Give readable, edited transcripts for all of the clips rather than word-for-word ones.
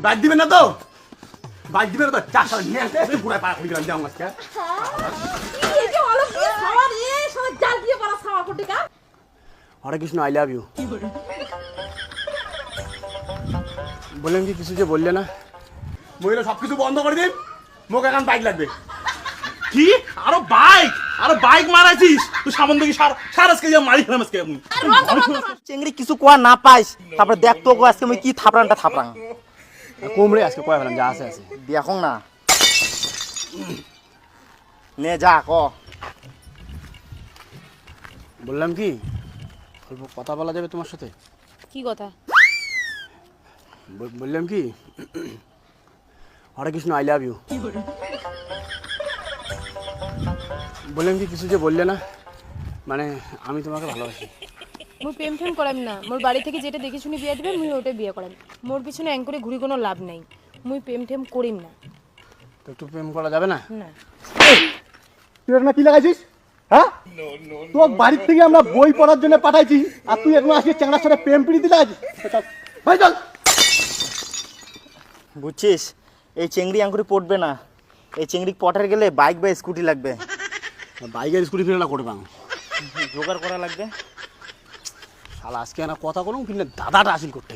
Bike দিবেন না তো? বাইক দিবেন না তো? 4 সাল নিয়ে আসতে পুরো পাড়া খুলে গেলাম যাও আজকে। এই যে অলপ কি খাওয়া রে সবাই জাল দিয়ে পড়া খাওয়া করতে কা। হরে কৃষ্ণ, আই লাভ ইউ। বললেন কি কিছু যে বললে না? মহিলা সবকিছু বন্ধ করে দিন, মোক এখন বাইক লাগবে। কি আরো বাইক মারাইছিস তুই? সামন থেকে সার আজকে যা মারি খেলাম আজকে আমি। চিংড়ি কিছু কোয়া না পাইস তারপরে দেখ তো আজকে আমি কি থাপড়ানটা থাপড়াং কোমরে আজকে কয় ফেলাম যা আছে আছে। দেখো না নে যা ক। বললাম কি অল্প কথা বলা যাবে তোমার সাথে? কি কথা? বললাম কি হরে কৃষ্ণ, আই লাভ ইউ। বললাম কি কিছু যে বললে না, মানে আমি তোমাকে ভালোবাসি। মুই প্রেম ঠেম করাম না। মোর বাড়ি থেকে যেটা দেখে শুনি বিয়ে দিবে মুই ওটা বিয়ে করাম। মোর পিছনে অ্যাং করে ঘুরি কোনো লাভ নাই। মুই প্রেম ঠেম করিম না। তো একটু প্রেম করা যাবে না? না তুই না কি লাগাইছিস? হ্যাঁ, তোর বাড়ির থেকে আমরা বই পড়ার জন্য পাঠাইছি আর তুই এখন আসিস চ্যাংড়ার সাথে প্রেম প্রীতি লাগাইছিস? ভাই চল। বুঝছিস এই চিংড়ি আঙ্কুরি পড়বে না। এই চিংড়ি পটার গেলে বাইক বা স্কুটি লাগবে। বাইকের স্কুটি ফিরে না করে পাং জোগাড় করা লাগবে। শালা আজকে না কথা কোনো কিন্তু দাদাটা আসিল করতে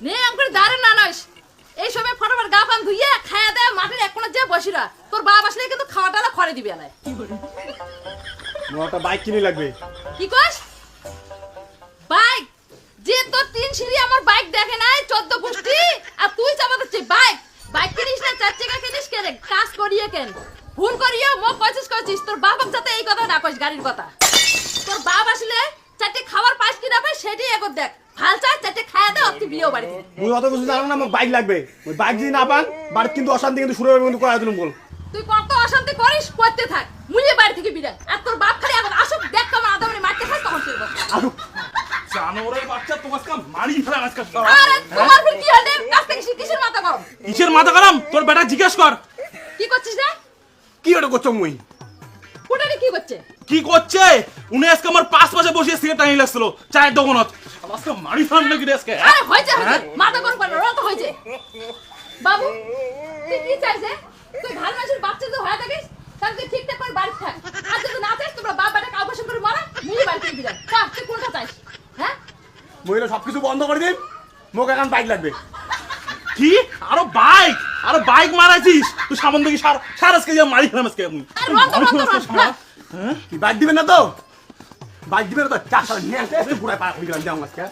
নে আমকরে দাঁড়ান না নইস। এই সময় ফটাফট গা পান ধুইয়ে খায়া দে মাটির এক কোণে যে বসিরা। তোর বাপ আসলে কিন্তু খাওয়াটালা খরে দিবি আলাই। মোর একটা বাইক কিনে লাগবে। কি কস? বাইক? যে তোর 3 সিঁড়ি আমার বাইক দেখে নাই 14 গোষ্ঠী আর তুই চালাচ্ছিস বাইক। বাইক কিনিস না 4 চাকা কিনিস কেন? কাজ করিয়ে কেন? ফোন করিয়ে মোক কইছিস তোর বাপ যাতে এই কথা না কইস গাড়ির কথা। তোর বাপ আসলে চারটে খাবার পাইস কি না পাইস সেটাই একবার দেখ। ভাল চাই চারটে খায়া দে অতি বিয়েও বাড়ি দিবি। মুই অত কিছু জানো না, আমার বাইক লাগবে। ওই বাইক যদি না পান বাড়ি কিন্তু অশান্তি কিন্তু শুরু হবে কিন্তু করা দিলাম বল। তুই কত অশান্তি করিস করতে থাক। মুইয়ে বাড়ি থেকে বিদায়। আর তোর বাপ খালি এখন আসুক দেখ কেমন আদা মানে মারতে খাস তখন তুই বল। আসুক জানোরের বাচ্চা তোমার কাম মারি ফেলাম আজকে। আরে তোমার ফির কি হলে কাছ থেকে কিসের মাথা গরম? কিসের মাথা গরম? তোর বেটা জিজ্ঞেস কর কি করছিস রে? কি ওটা করছো মুই? কোটারি কি করছে? কি করছে? উনি আজকে আমার পাশে বসিয়ে সিগারেট টানিয়ে লাগছিল চায়ের দোকানত। আজকে মারি ফেলাম নাকি রে আজকে? আরে হইছে মাথা গরম করে রত হইছে। বাবু তুই কি চাইছে? তুই ভালো মানুষের বাচ্চা তো হয়ে থাকিস তাহলে তুই ঠিকঠাক করে বাড়ি থাক। আর যদি না চাস তোমরা বাপ বেটা কাউকে করে মারা মুই বাড়ি থেকে বিদায়। তুই কোনটা চাইস? হ্যাঁ মহিলা সবকিছু বন্ধ করে দিন, মোক এখন বাইক লাগবে। কি আরো বাইক মারাইছিস তুই? সামন থেকে সার আজকে যা মারি খেলাম আজকে আমি। কি বাইক দিবেন না তো? বাইক দিবেন না তো? 4 সাল নিয়ে আসতে পুরো পাড়া খুলে গেলাম যাও আজকে।